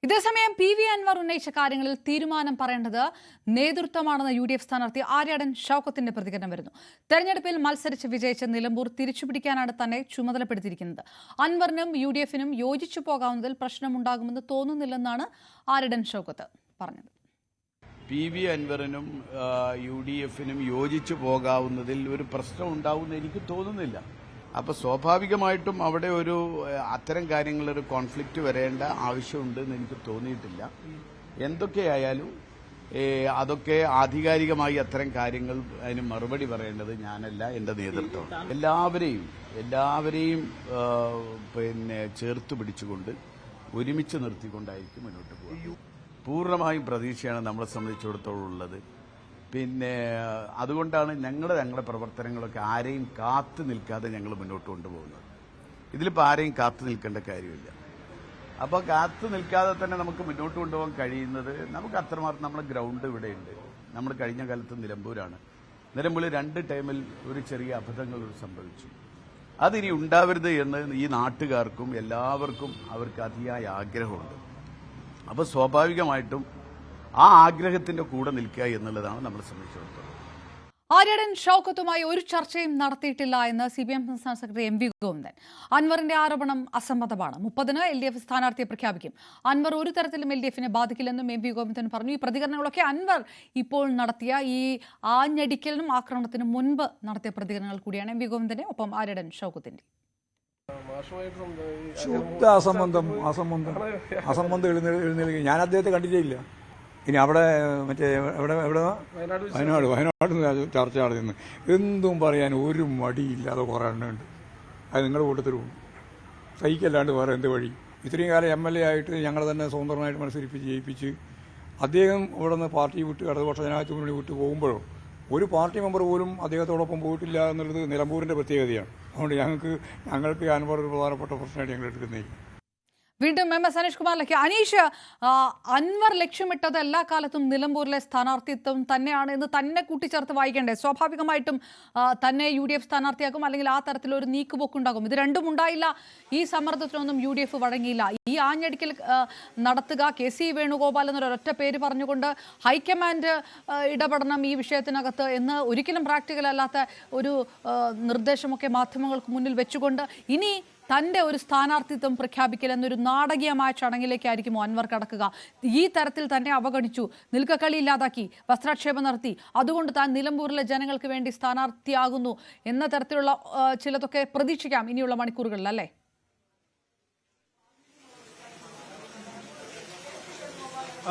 ഇതേസമയം പി.വി. അൻവർ ഉന്നയിച്ച കാര്യങ്ങളിൽ തീരുമാനം പറയേണ്ടത് നേതൃത്വമാണെന്ന് യു.ഡി.എഫ് സ്ഥാനാർത്ഥി ആര്യാടൻ ഷൗക്കത്തിന്റെ പ്രതികരണം വരുന്നു. തെരഞ്ഞെടുപ്പിൽ മത്സരിച്ച് വിജയിച്ച നിലമ്പൂർ തിരിച്ചുപിടിക്കാനാണ് തന്നെ ചുമതലപ്പെടുത്തിയിരിക്കുന്നത്. അൻവറിനും യു.ഡി.എഫിനും യോജിച്ചു പോകാവുന്നതിൽ പ്രശ്നമുണ്ടാകുമെന്ന് തോന്നുന്നില്ലെന്നാണ് ആര്യാടൻ ഷൗക്കത്ത് പറഞ്ഞത്. പി.വി. അൻവറിനും യു.ഡി.എഫിനും യോജിച്ചു പോകാവുന്നതിൽ ഒരു പ്രശ്നം ഉണ്ടാവുമെന്ന് എനിക്ക് തോന്നുന്നില്ല. അപ്പോൾ സ്വാഭാവികമായിട്ടും അവിടെ ഒരു അത്തരം കാര്യങ്ങളൊരു കോൺഫ്ലിക്റ്റ് വരേണ്ട ആവശ്യമുണ്ടെന്ന് എനിക്ക് തോന്നിയിട്ടില്ല. എന്തൊക്കെയായാലും അതൊക്കെ ആധികാരികമായി അത്തരം കാര്യങ്ങൾ അതിന് മറുപടി പറയേണ്ടത് ഞാനല്ല, എൻ്റെ നേതൃത്വം. എല്ലാവരെയും ചേർത്ത് പിടിച്ചുകൊണ്ട് ഒരുമിച്ച് നിർത്തിക്കൊണ്ടായിരിക്കും മുന്നോട്ട് പോകുക. പൂർണ്ണമായും പ്രതീക്ഷയാണ് നമ്മളെ സംബന്ധിച്ചിടത്തോളം ഉള്ളത്. അതുകൊണ്ടാണ് ഞങ്ങളുടെ പ്രവർത്തനങ്ങളൊക്കെ ആരെയും കാത്തു നിൽക്കാതെ ഞങ്ങൾ മുന്നോട്ട് കൊണ്ടുപോകുന്നത്. ഇതിലിപ്പോൾ ആരെയും കാത്തു നിൽക്കേണ്ട കാര്യമില്ല. അപ്പോൾ കാത്തു നിൽക്കാതെ തന്നെ നമുക്ക് മുന്നോട്ട് കൊണ്ടുപോകാൻ കഴിയുന്നത് നമുക്ക് അത്രമാത്രം നമ്മുടെ ഗ്രൗണ്ട് ഇവിടെയുണ്ട്. നമ്മൾ കഴിഞ്ഞ കാലത്ത് നിലമ്പൂരാണ്. നിലമ്പൂരിൽ 2 ടൈമിൽ ഒരു ചെറിയ അബദ്ധങ്ങൾ സംഭവിച്ചു. അതിനി ഉണ്ടാവരുത് എന്ന് ഈ നാട്ടുകാർക്കും എല്ലാവർക്കും അവർക്ക് അതിയായ ആഗ്രഹമുണ്ട്. അപ്പോൾ സ്വാഭാവികമായിട്ടും ആ ആഗ്രഹത്തിന്റെ കൂടെ നിൽക്കുക എന്നുള്ളതാണ് നമ്മളെ സംബന്ധിച്ചിടത്തോളം. ആര്യാടൻ ഷൗക്കത്തുമായി ഒരു ചർച്ചയും നടത്തിയിട്ടില്ല എന്ന് CPM സംസ്ഥാന സെക്രട്ടറി M.V. ഗോവിന്ദൻ. അൻവറിന്റെ ആരോപണം അസംബന്ധമാണ്. 30-ന് LDF സ്ഥാനാർത്ഥിയെ പ്രഖ്യാപിക്കും. അൻവർ ഒരു തരത്തിലും LDFിനെ ബാധിക്കില്ലെന്നും M.V. ഗോവിന്ദൻ പറഞ്ഞു. ഈ പ്രതികരണങ്ങളൊക്കെ അൻവർ ഇപ്പോൾ നടത്തിയ ഈ ആഞ്ഞടിക്കലിനും ആക്രമണത്തിനും മുൻപ് നടത്തിയ പ്രതികരണങ്ങൾ കൂടിയാണ്. M.V. ഗോവിന്ദനെ ഒപ്പം ആര്യാടൻ ഷൗക്കത്തിന്റെ ശുദ്ധ അസംബന്ധം എഴുന്നേൽക്കുക. ഞാൻ അദ്ദേഹത്തെ കണ്ടിട്ടേയില്ല. ഇനി അവിടെ വയനാട് ചർച്ച നടത്തുന്നു. എന്തും പറയാൻ ഒരു മടിയില്ലാതെ കുറേ എണ്ണമുണ്ട്. അത് നിങ്ങളുടെ കൂട്ടത്തിലും സഹിക്കല്ലാണ്ട് വേറെ എന്ത് വഴി? ഇത്രയും കാലം MLA ആയിട്ട് ഞങ്ങൾ തന്നെ സ്വതന്ത്രമായിട്ട് മത്സരിപ്പിച്ച് ജയിപ്പിച്ച് അദ്ദേഹം ഇവിടെ നിന്ന് പാർട്ടി വിട്ട് ഇടതുപക്ഷ ജനാധിപത്യ മുന്നണി വിട്ട് പോകുമ്പോഴോ ഒരു പാർട്ടി മെമ്പർ പോലും അദ്ദേഹത്തോടൊപ്പം പോയിട്ടില്ല എന്നുള്ളത് നിലമ്പൂരിൻ്റെ പ്രത്യേകതയാണ്. അതുകൊണ്ട് ഞങ്ങൾക്ക് അൻവർ ഒരു പ്രധാനപ്പെട്ട പ്രശ്നമായിട്ട് ഞങ്ങൾ എടുക്കുന്നില്ല. വീണ്ടും MS അനീഷ് കുമാറിലേക്ക്. അനീഷ്, അൻവർ ലക്ഷ്യമിട്ടത് എല്ലാ കാലത്തും നിലമ്പൂരിലെ സ്ഥാനാർത്ഥിത്വം തന്നെയാണ് എന്ന് തന്നെ കൂട്ടിച്ചേർത്ത് വായിക്കേണ്ടേ? സ്വാഭാവികമായിട്ടും തന്നെ UDF സ്ഥാനാർത്ഥിയാക്കും, അല്ലെങ്കിൽ ആ തരത്തിലൊരു നീക്കുപോക്കുണ്ടാകും. ഇത് രണ്ടും ഉണ്ടായില്ല. ഈ സമ്മർദ്ദത്തിനൊന്നും UDF വഴങ്ങിയില്ല. ഈ ആഞ്ഞടിക്കൽ നടത്തുക, KC വേണുഗോപാൽ എന്നൊരൊറ്റ പേര് പറഞ്ഞുകൊണ്ട് ഹൈക്കമാൻഡ് ഇടപെടണം ഈ വിഷയത്തിനകത്ത് എന്ന് ഒരിക്കലും പ്രാക്ടിക്കൽ അല്ലാത്ത ഒരു നിർദ്ദേശമൊക്കെ മാധ്യമങ്ങൾക്ക് മുന്നിൽ വെച്ചുകൊണ്ട് ഇനി തൻ്റെ ഒരു സ്ഥാനാർത്ഥിത്വം പ്രഖ്യാപിക്കൽ എന്നൊരു നാടകീയമായ ചടങ്ങിലേക്കായിരിക്കുമോ അൻവർ കടക്കുക? ഈ തരത്തിൽ തന്നെ അവഗണിച്ചു, നിൽക്കക്കളി ഇല്ലാതാക്കി, വസ്ത്രാക്ഷേപം നടത്തി, അതുകൊണ്ട് താൻ നിലമ്പൂരിലെ ജനങ്ങൾക്ക് വേണ്ടി സ്ഥാനാർത്ഥിയാകുന്നു എന്ന തരത്തിലുള്ള ചിലതൊക്കെ പ്രതീക്ഷിക്കാം ഇനിയുള്ള മണിക്കൂറുകളിൽ, അല്ലേ?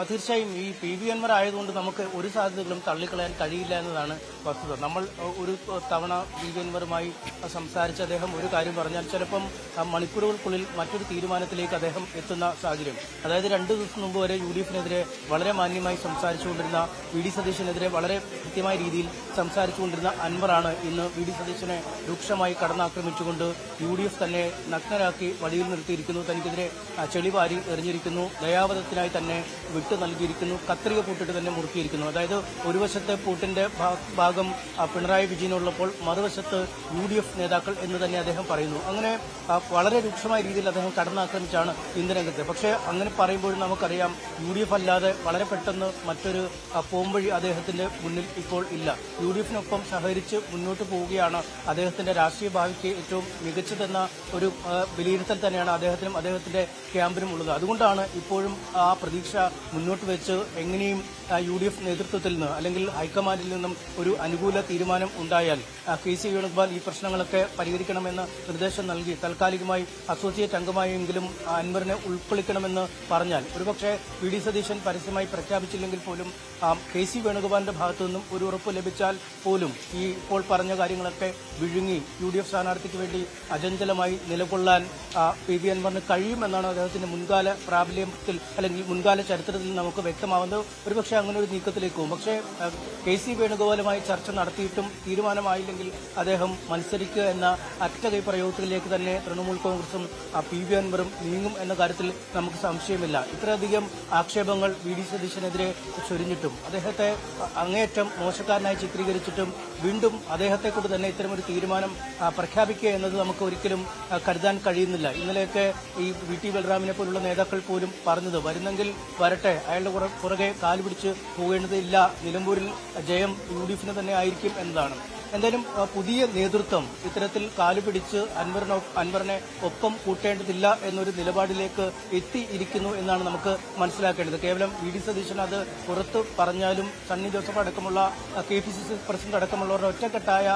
തീർച്ചയായും ഈ PV അൻവർ ആയതുകൊണ്ട് നമുക്ക് ഒരു സാധ്യതകളും തള്ളിക്കളയാൻ കഴിയില്ല എന്നതാണ് വസ്തുത. നമ്മൾ ഒരു തവണ PV അൻവറുമായി സംസാരിച്ച് അദ്ദേഹം ഒരു കാര്യം പറഞ്ഞാൽ ചിലപ്പം മണിക്കൂറുകൾക്കുള്ളിൽ മറ്റൊരു തീരുമാനത്തിലേക്ക് അദ്ദേഹം എത്തുന്ന സാഹചര്യം. അതായത് 2 ദിവസം മുമ്പ് വരെ UDFിനെതിരെ വളരെ മാന്യമായി സംസാരിച്ചുകൊണ്ടിരുന്ന VD സതീശനെതിരെ വളരെ കൃത്യമായ രീതിയിൽ സംസാരിച്ചുകൊണ്ടിരുന്ന അൻവറാണ് ഇന്ന് VD സതീശനെ രൂക്ഷമായി കടന്നാക്രമിച്ചുകൊണ്ട് UDF തന്നെ നഗ്നരാക്കി വഴിയിൽ നിർത്തിയിരിക്കുന്നു. തനിക്കെതിരെ ചെളിവാരി എറിഞ്ഞിരിക്കുന്നു. ദയാവധത്തിനായി തന്നെ വിട്ടു നൽകിയിരിക്കുന്നു. കത്രിക പൂട്ടിട്ട് തന്നെ മുറുക്കിയിരിക്കുന്നു. അതായത് ഒരു വശത്തെ പൂട്ടിന്റെ ഭാഗം പിണറായി വിജയനുള്ളപ്പോൾ മറുവശത്ത് UDF നേതാക്കൾ എന്ന് തന്നെ അദ്ദേഹം പറയുന്നു. അങ്ങനെ വളരെ രൂക്ഷമായ രീതിയിൽ അദ്ദേഹം കടന്നാക്രമിച്ചാണ് ഇന്ന് രംഗത്ത്. പക്ഷേ അങ്ങനെ പറയുമ്പോഴും നമുക്കറിയാം UDF അല്ലാതെ വളരെ പെട്ടെന്ന് മറ്റൊരു പോംവഴി അദ്ദേഹത്തിന്റെ മുന്നിൽ ഇപ്പോൾ ഇല്ല. UDFിനൊപ്പം സഹകരിച്ച് മുന്നോട്ട് പോവുകയാണ് അദ്ദേഹത്തിന്റെ രാഷ്ട്രീയ ഭാവിക്ക് ഏറ്റവും മികച്ചതെന്ന ഒരു വിലയിരുത്തൽ തന്നെയാണ് അദ്ദേഹത്തിനും അദ്ദേഹത്തിന്റെ ക്യാമ്പിനും ഉള്ളത്. അതുകൊണ്ടാണ് ഇപ്പോഴും ആ പ്രതീക്ഷ മുന്നോട്ട് വെച്ച് എങ്ങനെയും UDF നേതൃത്വത്തിൽ നിന്ന് അല്ലെങ്കിൽ ഹൈക്കമാൻഡിൽ നിന്നും ഒരു അനുകൂല തീരുമാനം ഉണ്ടായാൽ KC വേണുഗോപാൽ ഈ പ്രശ്നങ്ങളൊക്കെ പരിഹരിക്കണമെന്ന് നിർദ്ദേശം നൽകി തൽക്കാലികമായി അസോസിയേറ്റ് അംഗമായെങ്കിലും അൻവറിനെ ഉൾക്കൊള്ളിക്കണമെന്ന് പറഞ്ഞാൽ ഒരുപക്ഷെ VD സതീശൻ പരസ്യമായി പ്രഖ്യാപിച്ചില്ലെങ്കിൽ പോലും KC വേണുഗോപാലിന്റെ ഭാഗത്തു നിന്നും ഒരു ഉറപ്പ് ലഭിച്ചാൽ പോലും ഈ ഇപ്പോൾ പറഞ്ഞ കാര്യങ്ങളൊക്കെ വിഴുങ്ങി UDF സ്ഥാനാർത്ഥിക്ക് വേണ്ടി അചഞ്ചലമായി നിലകൊള്ളാൻ PV അൻവറിന് കഴിയുമെന്നാണ് അദ്ദേഹത്തിന്റെ മുൻകാല പ്രാബല്യത്തിൽ അല്ലെങ്കിൽ മുൻകാല ചരിത്രത്തിൽ നമുക്ക് വ്യക്തമാവുന്നത്. ഒരുപക്ഷെ അങ്ങനെ ഒരു നീക്കത്തിലേക്ക് പോകും. പക്ഷേ KC വേണുഗോപാലുമായി ചർച്ച നടത്തിയിട്ടും തീരുമാനമായില്ലെങ്കിൽ അദ്ദേഹം മത്സരിക്കുക എന്ന അറ്റകൈ പ്രയോഗത്തിലേക്ക് തന്നെ തൃണമൂൽ കോൺഗ്രസും PV അൻവറും നീങ്ങും എന്ന കാര്യത്തിൽ നമുക്ക് സംശയമില്ല. ഇത്രയധികം ആക്ഷേപങ്ങൾ VD സതീശനെതിരെ ചൊരിഞ്ഞിട്ടും അദ്ദേഹത്തെ അങ്ങേയറ്റം മോശക്കാരനായി ചിത്രീകരിച്ചിട്ടും വീണ്ടും അദ്ദേഹത്തെ കൊണ്ട് തന്നെ ഇത്തരമൊരു തീരുമാനം പ്രഖ്യാപിക്കുക എന്നത് നമുക്ക് ഒരിക്കലും കരുതാൻ കഴിയുന്നില്ല. ഇന്നലെയൊക്കെ ഈ വി ടി ബലറാമിനെ പോലുള്ള നേതാക്കൾ പോലും പറഞ്ഞത് വരുന്നെങ്കിൽ വരട്ടെ, അയാളുടെ പുറകെ കാലുപിടിച്ച് പോകേണ്ടതില്ല, നിലമ്പൂരിൽ ജയം UDF തന്നെ ആയിരിക്കും എന്നതാണ്. എന്തായാലും പുതിയ നേതൃത്വം ഇത്തരത്തിൽ കാലുപിടിച്ച് അൻവറിനെ ഒപ്പം കൂട്ടേണ്ടതില്ല എന്നൊരു നിലപാടിലേക്ക് എത്തിയിരിക്കുന്നു എന്നാണ് നമുക്ക് മനസ്സിലാക്കേണ്ടത്. കേവലം VD സതീശൻ അത് പുറത്ത് പറഞ്ഞാലും സണ്ണി ജോസഫ് അടക്കമുള്ള KPCC പ്രസിഡന്റ് അടക്കമുള്ളവരുടെ ഒറ്റക്കെട്ടായ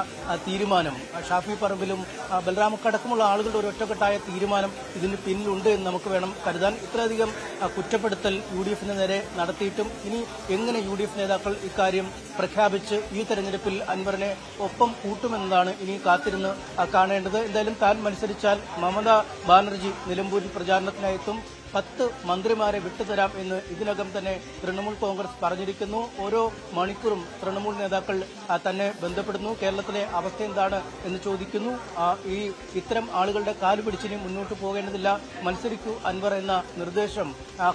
തീരുമാനം, ഷാഫി പറമ്പിലും ബലറാമൊക്കെ അടക്കമുള്ള ആളുകളുടെ ഒരു ഒറ്റക്കെട്ടായ തീരുമാനം ഇതിന് പിന്നിലുണ്ട് എന്ന് നമുക്ക് വേണം കരുതാൻ. ഇത്രയധികം കുറ്റപ്പെടുത്തൽ UDF നേരെ നടത്തിയിട്ടും ഇനി എങ്ങനെ UDF നേതാക്കൾ ഇക്കാര്യം പ്രഖ്യാപിച്ച് ഈ തെരഞ്ഞെടുപ്പിൽ അൻവറിനെ ഒപ്പം കൂട്ടുമെന്നതാണ് ഇനി കാത്തിരുന്ന് കാണേണ്ടത്. എന്തായാലും താൻ മത്സരിച്ചാൽ മമതാ ബാനർജി നിലമ്പൂരിൽ പ്രചാരണത്തിനായെത്തും, 10 മന്ത്രിമാരെ വിട്ടുതരാം എന്ന് ഇതിനകം തന്നെ തൃണമൂൽ കോൺഗ്രസ് പറഞ്ഞിരിക്കുന്നു. ഓരോ മണിക്കൂറും തൃണമൂൽ നേതാക്കൾ തന്നെ ബന്ധപ്പെടുന്നു. കേരളത്തിലെ അവസ്ഥ എന്താണ് എന്ന് ചോദിക്കുന്നു. ഇത്തരം ആളുകളുടെ കാല് പിടിച്ചിനി മുന്നോട്ട് പോകേണ്ടതില്ല, മത്സരിക്കൂ അൻവർ എന്ന നിർദ്ദേശം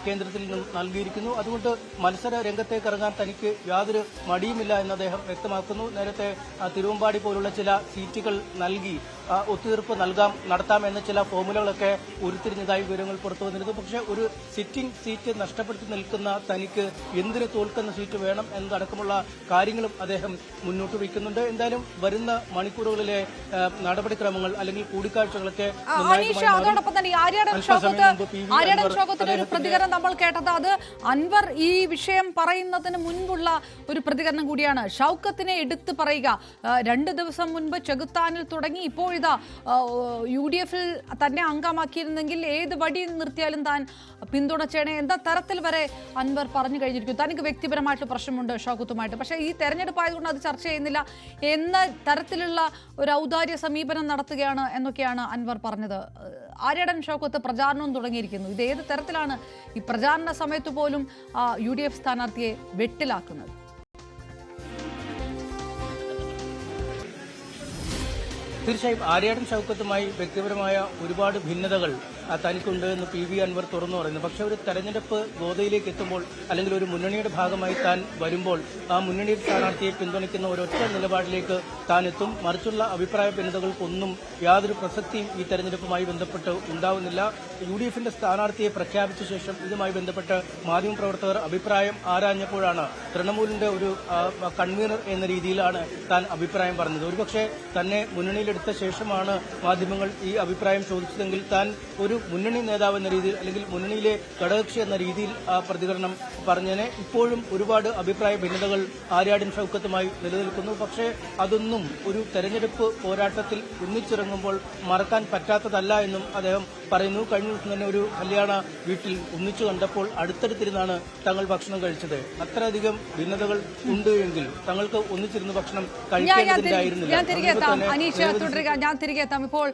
കേന്ദ്രത്തിൽ നിന്നും നൽകിയിരിക്കുന്നു. അതുകൊണ്ട് മത്സര രംഗത്തേക്ക് ഇറങ്ങാൻ തനിക്ക് യാതൊരു മടിയുമില്ല എന്ന് അദ്ദേഹം വ്യക്തമാക്കുന്നു. നേരത്തെ തിരുവമ്പാടി പോലുള്ള ചില സീറ്റുകൾ നൽകി ഒത്തുതീർപ്പ് നടത്താം എന്ന ചില ഫോർമുലകളൊക്കെ ഉരുത്തിരിഞ്ഞതായി വിവരങ്ങൾ പുറത്തു വന്നിരുന്നു. പക്ഷേ ഒരു സിറ്റിംഗ് സീറ്റ് നഷ്ടപ്പെടുത്തി നിൽക്കുന്ന തനിക്ക് എന്തിന് തോൽക്കുന്ന സീറ്റ് വേണം എന്നതടക്കമുള്ള കാര്യങ്ങളും അദ്ദേഹം മുന്നോട്ട് വയ്ക്കുന്നുണ്ട്. എന്തായാലും വരുന്ന മണിക്കൂറുകളിലെ നടപടിക്രമങ്ങൾ അല്ലെങ്കിൽ കൂടിക്കാഴ്ചകളൊക്കെ അതോടൊപ്പം തന്നെ ഒരു പ്രതികരണം നമ്മൾ കേട്ടത് അത് അൻവർ ഈ വിഷയം പറയുന്നതിന് മുൻപുള്ള ഒരു പ്രതികരണം കൂടിയാണ്. ഷൗക്കത്തിനെ എടുത്തു പറയുക, 2 ദിവസം മുൻപ് ചെകുത്താനിൽ തുടങ്ങി ഇപ്പോൾ ഇതാ UDF തന്നെ അംഗമാക്കിയിരുന്നെങ്കിൽ ഏത് വടി നിർത്തിയാലും താൻ പിന്തുണച്ചേനെ എന്ന തരത്തിൽ വരെ അൻവർ പറഞ്ഞു കഴിഞ്ഞിരിക്കും. തനിക്ക് വ്യക്തിപരമായിട്ട് പ്രശ്നമുണ്ട് ഷൗക്കത്തുമായിട്ട്, പക്ഷേ ഈ തെരഞ്ഞെടുപ്പ് ആയതുകൊണ്ട് അത് ചർച്ച ചെയ്യുന്നില്ല എന്ന തരത്തിലുള്ള ഒരു ഔദാര്യ സമീപനം നടത്തുകയാണ് എന്നൊക്കെയാണ് അൻവർ പറഞ്ഞത്. ആര്യടൻ ഷൗക്കത്ത് പ്രചാരണവും തുടങ്ങിയിരിക്കുന്നു. ഇത് ഏത് തരത്തിലാണ് ഈ പ്രചാരണ സമയത്ത് പോലും UDF സ്ഥാനാർത്ഥിയെ വെട്ടിലാക്കുന്നത്? തീർച്ചയായും ആര്യാടൻ ഷൗക്കത്തുമായി വ്യക്തിപരമായ ഒരുപാട് ഭിന്നതകൾ തനിക്കുണ്ട് എന്ന് PV അൻവർ തുറന്നു പറയുന്നു. പക്ഷെ ഒരു തെരഞ്ഞെടുപ്പ് ഗോതയിലേക്ക് എത്തുമ്പോൾ അല്ലെങ്കിൽ ഒരു മുന്നണിയുടെ ഭാഗമായി താൻ വരുമ്പോൾ ആ മുന്നണി സ്ഥാനാർത്ഥിയെ പിന്തുണയ്ക്കുന്ന ഒരൊറ്റ നിലപാടിലേക്ക് താൻ എത്തും. മറിച്ചുള്ള അഭിപ്രായ ഭിന്നതകൾക്കൊന്നും യാതൊരു പ്രസക്തിയും ഈ തെരഞ്ഞെടുപ്പുമായി ബന്ധപ്പെട്ട് ഉണ്ടാവുന്നില്ല. UDF സ്ഥാനാർത്ഥിയെ പ്രഖ്യാപിച്ച ശേഷം ഇതുമായി ബന്ധപ്പെട്ട് മാധ്യമപ്രവർത്തകർ അഭിപ്രായം ആരാഞ്ഞപ്പോഴാണ് തൃണമൂലിന്റെ ഒരു കൺവീനർ എന്ന രീതിയിലാണ് താൻ അഭിപ്രായം പറഞ്ഞത്. ഒരുപക്ഷെ തന്നെ മുന്നണിയിലെടുത്ത ശേഷമാണ് മാധ്യമങ്ങൾ ഈ അഭിപ്രായം ചോദിച്ചതെങ്കിൽ താൻ ഒരു മുന്നണി നേതാവ് എന്ന രീതിയിൽ അല്ലെങ്കിൽ മുന്നണിയിലെ ഘടകകക്ഷി എന്ന രീതിയിൽ പ്രതികരണം പറഞ്ഞതിനെ ഇപ്പോഴും ഒരുപാട് അഭിപ്രായ ഭിന്നതകൾ ആര്യാടൻ ഷൗക്കത്തുമായി നിലനിൽക്കുന്നു. പക്ഷേ അതൊന്നും ഒരു തെരഞ്ഞെടുപ്പ് പോരാട്ടത്തിൽ ഒന്നിച്ചിറങ്ങുമ്പോൾ മറക്കാൻ പറ്റാത്തതല്ല എന്നും അദ്ദേഹം പറയുന്നു. കഴിഞ്ഞ ദിവസം തന്നെ ഒരു കല്യാണ വീട്ടിൽ ഒന്നിച്ചു കണ്ടപ്പോൾ അടുത്തടുത്തിരുന്നാണ് തങ്ങൾ ഭക്ഷണം കഴിച്ചത്. അത്രയധികം ഭിന്നതകൾ ഉണ്ട് എങ്കിൽ തങ്ങൾക്ക് ഒന്നിച്ചിരുന്ന് ഭക്ഷണം കഴിക്കേണ്ടതില്ലായിരുന്നില്ല. ഞാൻ തിരികെ എത്താം ഇപ്പോൾ